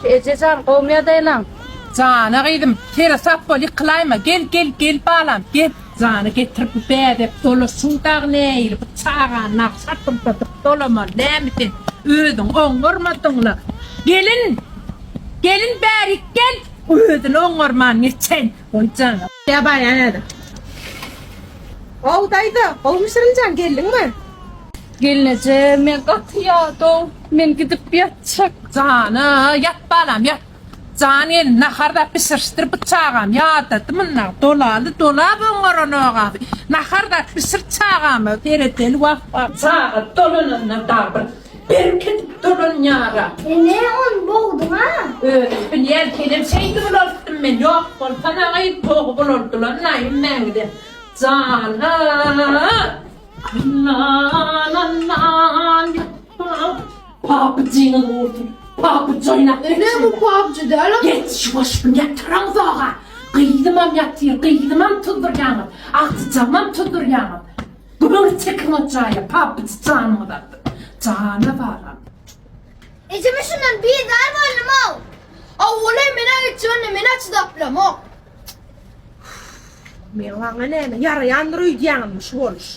Ececan kovmaya dayalan. Cana kıydım. Tere sap bol yıkılayma. Gel bağlam. Gel. Cana getirip bedep dolu sudak neyli. Bıçağın nak sartıp dolama. Lemidin. Ödün oğurmadınla. Gelin beri gel. Ödün oğurman geçen. Oy cana. Ya bana ne? Oğdaydı. Olmuşsun geldin mi? Gelince men katıyadım. Men gidip yatacak. Cana yat bağlam yat. Canın naharda pişirtir bıçağım yağdadım dolalı dolabın orana abi naharda pişir çağım teretel vah çağı dolunun dabır bir ketip dolun yara Ne on boğdun ha? ben yer kelim şeydi bulurdum ben yok bol bana ayıp toğu bulurdular nayım ben de cana nan papıcını vurdum Papuç oynak. Ne bu PUBG değil mi? Geç şu aşkım yatıran zağa. Kıydımam yatır, kıydımam tudur yanım. Atıcamam tudur yanım. Gümür çekin ocağıya, papuç canımı da. Canı varam. Eceme şundan bir daha var mı? Avvale mena geçiyorsun, mena çıdaplam o. Meğlan'a ne? Yarayan rüyyanmış olmuş.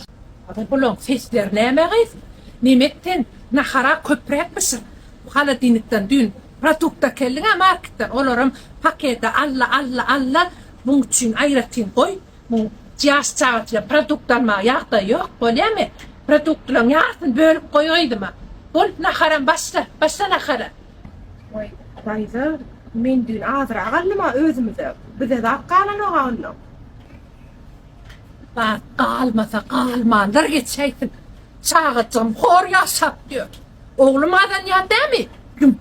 Adı bulun sesler ne meğiz? Nimetten nahara köprek misin? Hala dinitten dün produkta kelline marketten olurum pakete alla bunun için ayratin koy bu cihaz çağıtla produktan ma yağda yok böyle mi produktların yağını bölüp koyuydu mu bol naharan başla nahara Oy, daydı. Men dün azra ağallama özümüze. Bize de kalan o ağallama. bak kalmanlar geçeysin çağıtım hor yaşap diyor oğlum adan ya değil mi güm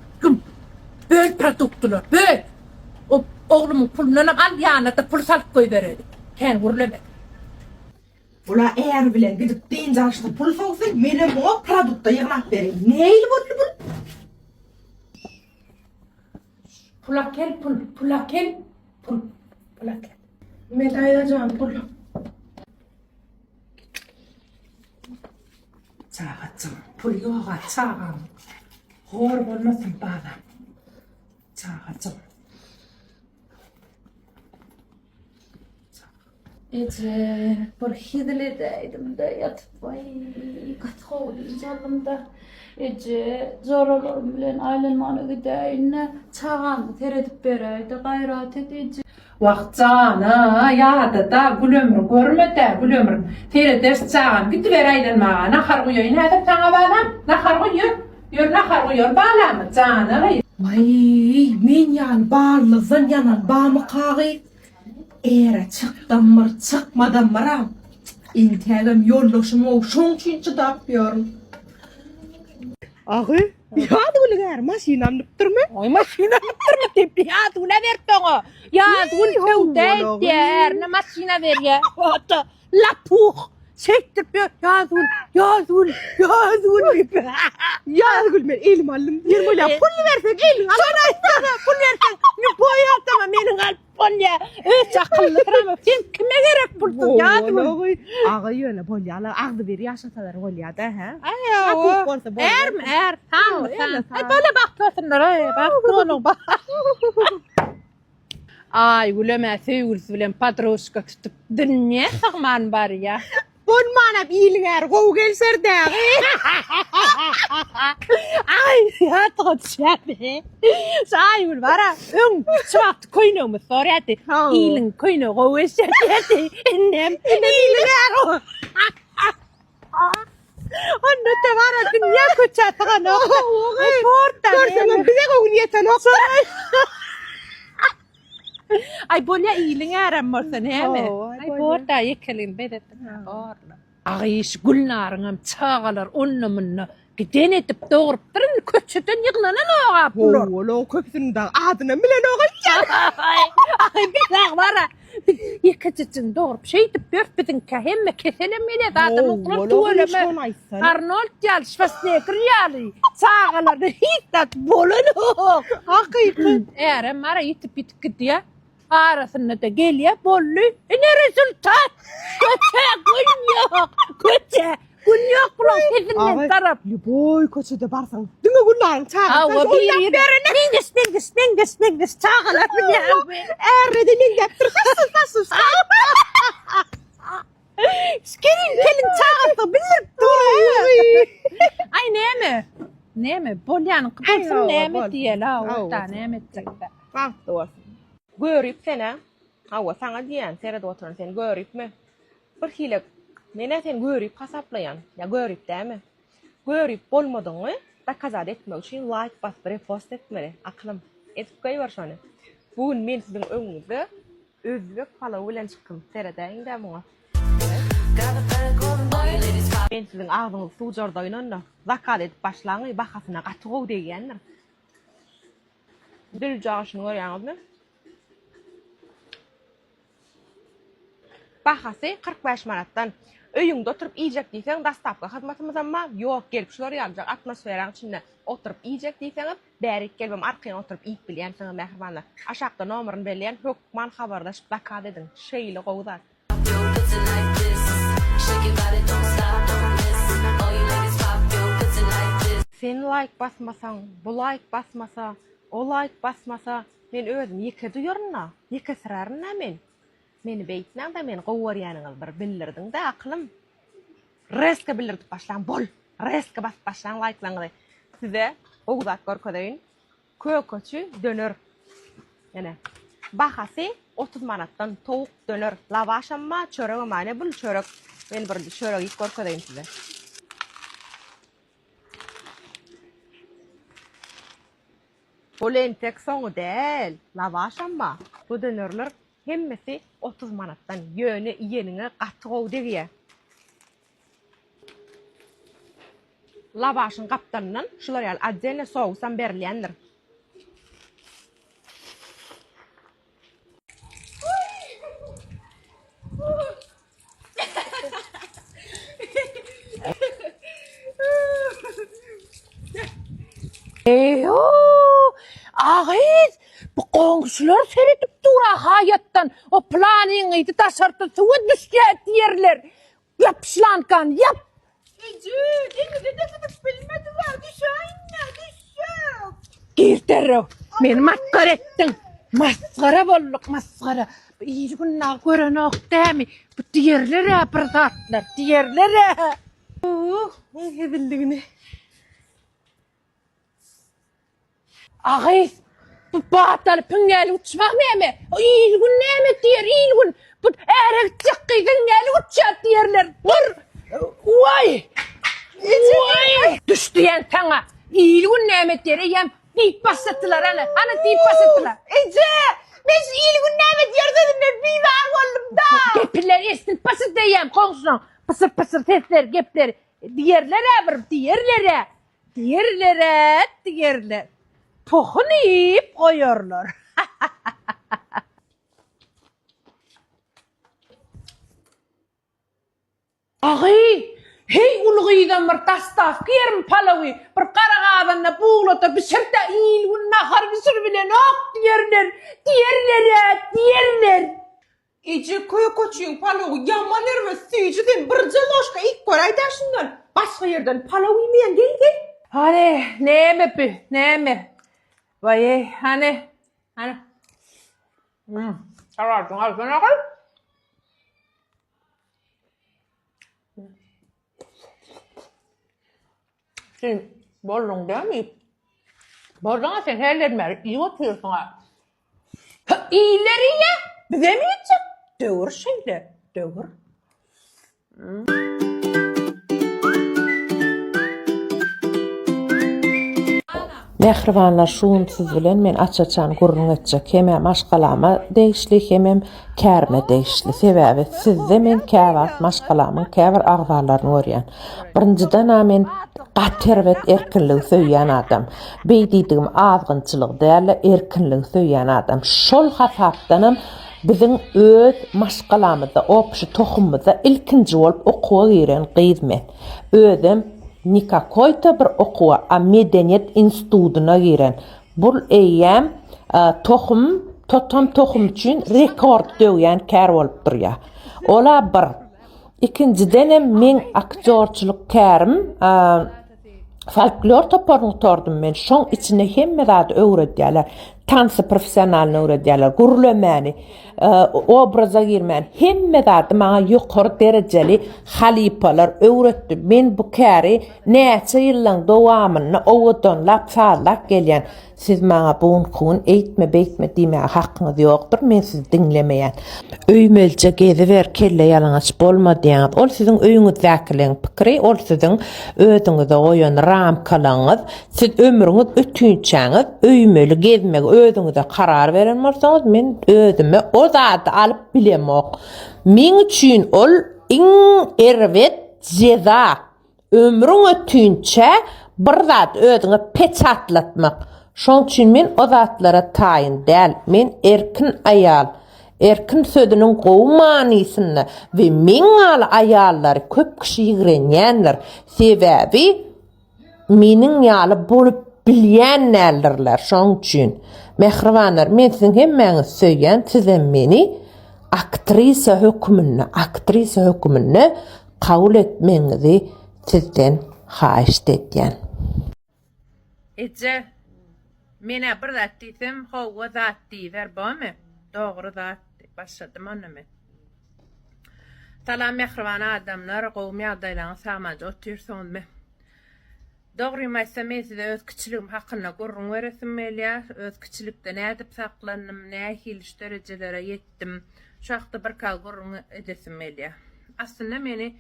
böl produktular böl o oğlumun pulundan al yanına da pul salıp koy verir ken vuruleme Ula eğer bile gidip deyince açtı pul soğusun, benim o produkta yığınak vereyim. Neyli bu? pula kel Ben dayayacağım pul. çağıtım pul yoğa çağım hor olmasın bana çağıtım Ece bir hidledeydim de yatıp vay katı canımda. Ece zorlarım bilen ailenmanı gideyine çağan teredip bereydi gayret et Ece. Vaqtana yağda da gülömür görme de gülömür tere ders çağım gitti vereyden mağa nahar koyuyor ne de sana bağlam nahar koyuyor bağlam cana Vay, men yani bağlızın yanan bağımı kağı. Eğer çıkmadan mıram. İntegam yollaşım o şun için çıdapıyorum. Ağı, ya da öyle maşinam nıptırma. Oy maşina nıptırma tipi ya tu ne ver toğu ya tu tevde der ne maşina ver ya hatta la puh sektir ya zul Ya gülmen elim alım. Yerme la pul versek elin al. Sana pul versen ne boya tamam benim al pul ya hiç akıllı kırama sen kime gerek bulsun ya zul Ağı yöne bol ya ağdı bir yaşatalar bol ya da ha. Er tamam ay böyle bakıyorsunlar ay bak oğlum bak ay güleme sevgilisi bilen patroşka tutup dünya sakman var ya Bon mana bilingar go gel serde. ay ya totşabe say bara çat koyno mu sorati ilin koyno go eserde ennem ilingar Anne te vara dünya köçata no ay porta Görsem bize go niyeten o. Ay bolya ilingar amorsan heme ay porta yekelin bedet orla ay iş gulnarım çağalar onnumunna giden etip doğurup durun köçeden yığlanan oğa bulur Oğlu köpsünün da adını bilen oğul. ay bir dağ vara yekececin doğurup şey etip börpedin kahemme keselim yine zaten okulun tuvaleme Arnold yal Schwarzenegger yali çağalar da hitat bolunu Hakikaten. eğer mara yitip bitip gidiyor arasında da geliyor bollu ne rezultat kötü gün yok ulan kesinlikle taraf Boy koçu da barsan. Dün Şunu kulağın çağır. Awa bir Mingus çağılar bile. Erredinin geptir. Hasız. Gelin çağırdı bilir Ay neme bolyan kıpılsın neme diye la o da neme çekti. Bak doğru. Görüp sene. Hava sana diyen serede oturun sen görüp mü? Bir hile mene sen görüp hasaplayan. Ya görüp değil mi? Görüp bolmadın mı? Da kazad etmek için like bas bir post etmeli. Aklım. Etip koyuver şunu. Bugün men sizin önünüzde özlük follow bilen çıktım. Serede de bana. Men sizin ağzınızı sucardayın da. Zakat edip başlangı bakasına qatığı degenler. Dil jağışını görüyorsunuz mu? Bahası 45 manattan. Öyüngde oturup yiyecek deysen dastapka xizmatımız ama yok gelip şular yapacak atmosferanın içinde oturup yiyecek deysen bärik gelbem arkaya oturup yiyip bilýän sana mehribanlar. Aşağıda nomerini belirleyen hukman habardaşıp zakat edin. Şeyli gowzat. Sen like basmasan, bu like basmasa, o like basmasa, men özüm yeke duyarna, yeke sırarna men. Meni beytnäň da men gowwarýanyňyz bir bildirdin da aklym. Reske bildirip başlan bol. Reske bas başlan like'laňyz. Size gowzat görkezýin. Kököçü döner. Ýene bahasy 30 manatdan towuk döner. Lavaş amma çörek mane bul çörek. Men bir çörek ýyp görkezýin size. Polen tek soňu däl. Lavaş amma bu dönerler hemmesi 30 manattan ýöne ýeniňe gatygow degýär. Lavaşyň gapdanyndan şular ýaly adjene sousam berilýändir. Eyo! Ağız! Bu qoňşular seretip dura hayattan o planyňy taşarty suwa düşýär diýerler. Yapşlankan yap. Girterew. Men maskara etdiň. Maskara bolduk maskara. İyi günna görenok dämi. Bu diýerler bir zatlar, diýerler. Hedildigini. Ağız. Bu batal püngäli uçmak näme? İyi gün näme diýer, iyi gün. Bu erek çykýyň näme uçýar diýerler. Dur. Vay! Vay! Düşdüýän taňa. İyi gün näme diýerem? Diýip basatdylar ana. Ana diýip basatdylar. Ece! Biz iyi gün näme diýerdiler? Bir daha boldum da. Gepler esnip basat diýem qoňşuň. Pısır pısır sesler, gepler. Diýerler bir diýerler. Diýerler. Tohun yiyip koyuyorlar. Ağay! Hey ulğydan bir tastaf giyerim palawi. Bir qarağadanna buğlata bir şirta iyilgun nahar bir sür bilen ok diýerler. Ece köye koçuyun palawi yaman ermez. Süýjiden bir jaloşka ilk koray daşyndan. Başga yerden palawi meýen geldi. Hadi neme. Vay hani. Ararsın al. Sen bollun değil mi? Bolluna sen herlermer. İyi oturuyorsun ha. İyileri ya. Bize mi yiyecek? Doğru şeyler. Doğru. Mehribanlar şuunsiz bilen men açaçan gurrun etjek hemem maşgalama değişli hemem kärme değişli sebäbi sizde men käwat maşgalamyň käbir agzalaryny görýän. Birinciden men gaterwet erkinligi söýýän adam. Beýdidigim azgynçylyk däl erkinligi söýýän adam. Şol hasapdanam biziň öz maşgalamyzda opşy tohumymyzda ilkinji bolup okuwa giren gyzmen. Özüm Nikakoyta bir okuwa a medeniyet institutuna giren. Bul eýem tohum üçin rekord döwýän kär bolup durýar. Ola bir. İkinciden men aktyorçuluk kärim folklor toparını tordum men. Şoň içine hemme zat öwredýärler. Tansı professionalny öwredýärler. Gurulmany, obraza girmän. Hemme zat maňa ýokary derejeli halipalar öwretdi. Men bu käri näçe ýyllaň dowamyny owadan lap sallak gelýän. Siz maňa buň kun eýtme beýtme diýmäge hakyňyz ýokdur. Men sizi dinlemeýän. Öýmelçe geziber kelle ýalaňaç bolmadýan. Ol siziň öýüňizdäkileň pikiri, ol siziň özüňize goýan ramkalaňyz. Siz ömrüňiz ötünçäňiz, öýmeli gezmege özüňize karar beren bolsaňyz, men özüme o zaty alyp bilemok. Meň üçin ol iň erwet jeza. Ömrüň ötünçe bir zat özüňe peçatlatmak. Şoň üçin men o zatlara taýyn däl. Men erkin aýal. Erkin sözünün gowy manysyny we meň ýaly aýallary köp kişi ýigrenýänler. Sebäbi meniň ýaly bolup bilýänlerler. Şoň üçin mehribanlar, men siziň hemmäňiz söýýän, siz meni aktrisa hökmüne kabul etmeňizi sizden haýyş edýän. Ece, mene bir zat diýsem, howa zat diýer bolmy? Dogry zat, başladym onamy. Salam mehriban adamlar, gowum ýagdaýlaryny sagmaja oturýarsyňyzmy? Dogry maýsam, men size öz kiçiligim hakyna gurrun beresim gelýär. Öz kiçilikden nädip saklandım, näme hiliş derejelere ýetdim. Şu wagtda bir kal gurrun edesim gelýär. Aslında meni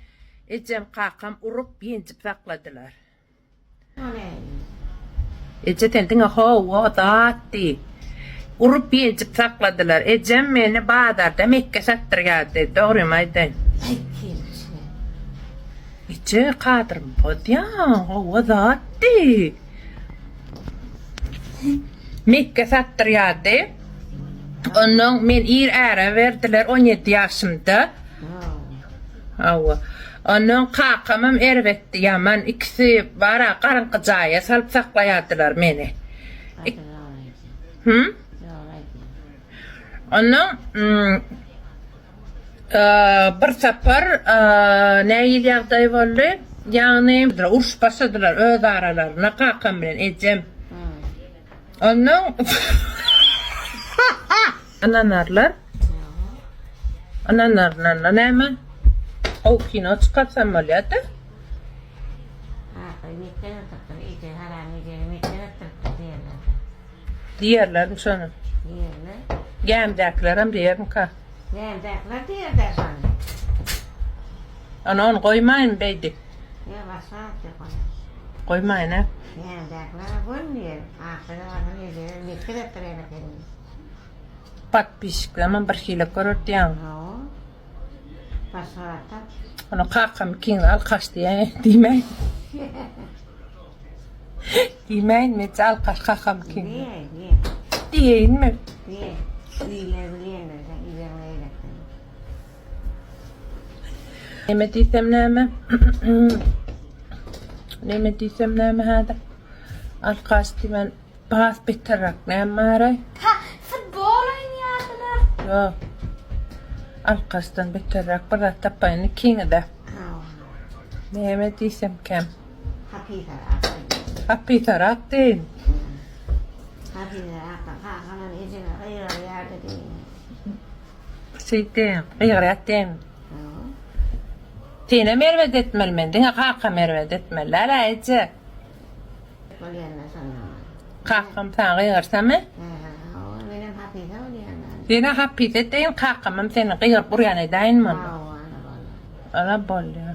ejem kakam urup ýenjip sakladylar. Ece tendiňe howa zatdy. Urup ýenjip sakladylar. Ejem meni Badarda Mekke satdyrýardy. Dogrymy aýdyn? Ece kadrym podýan, howa zatdy. Mekke satdyrýardy. Onuň men ir ära berdiler 17 ýaşymda. Hawa. Onuň kakamym erwetdi ýaman, ikisi bara garynky jaýa salyp saklaýardylar meni. Onuň bir sapar näýil ýagdaý boldy? Ýagny uruş başladylar öz aralaryna kakam bilen ejem. Onuň ananarlar näme? O kino çıkarsam bolýardy. Diýerler şonu. Gämdäklerim diýerim ka. Gämdäkler diýerler şonu. Onu goýmaýyn beýdi. Ya başlaýdy goýmaýyn. Goýmaýyn ha. Gämdäkler goýmaýyn. Ahyrda mikretlerine geldi. Patpişiklerim bir hile görürdiýän. Başlaýdy. Onu kakam kiň alkaş diýmeýin. Diýmeýin mi alkaş kakam kiň? Diýinmi? Näme diýsem näme? Näme diýsem näme hada? Alkaş diýmen bas beterrak näme aray? Ha, futbol oynayardılar. Yo. Alkaşdan beterrak bir tapaýyny kiňde. Näme diýsem kem? Hapitarak diýin. Şeyden, gıyratten. Tene mervet etmeli, diňe kaka mervet etmeli, ala ece. Kakam sana gıyırsamy? Tene hapit etdeyin kakamam seni gıyır buryan edayin mi? Ala bolýar.